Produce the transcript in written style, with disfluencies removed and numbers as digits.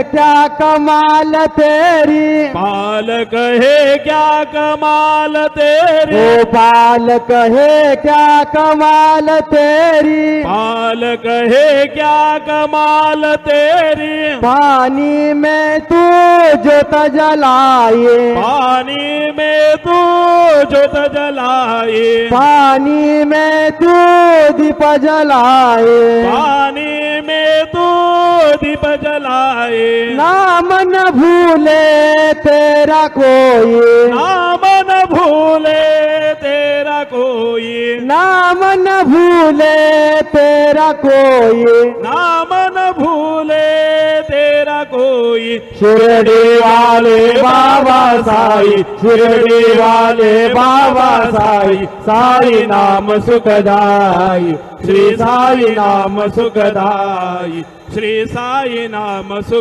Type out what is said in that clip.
क्या कमाल तेरी, पालक है क्या कमाल तेरी, ओ पालक है क्या कमाल तेरी, पालक है क्या कमाल तेरी। पानी में तू जोत जलाए, पानी में तू जोत जलाए, पानी में तू दीप जलाए, पानी में तू दीप जलाए। नाम न भूले तेरा कोई, नाम न भूले तेरा कोई, नाम न भूले तेरा कोई, नाम न भूले तेरा कोई। शिरडी वाले बाबा साई, शिरडी वाले बाबा साई, साई नाम सुखदाई, श्री साई नाम सुखदाई, श्री साई नाम सुख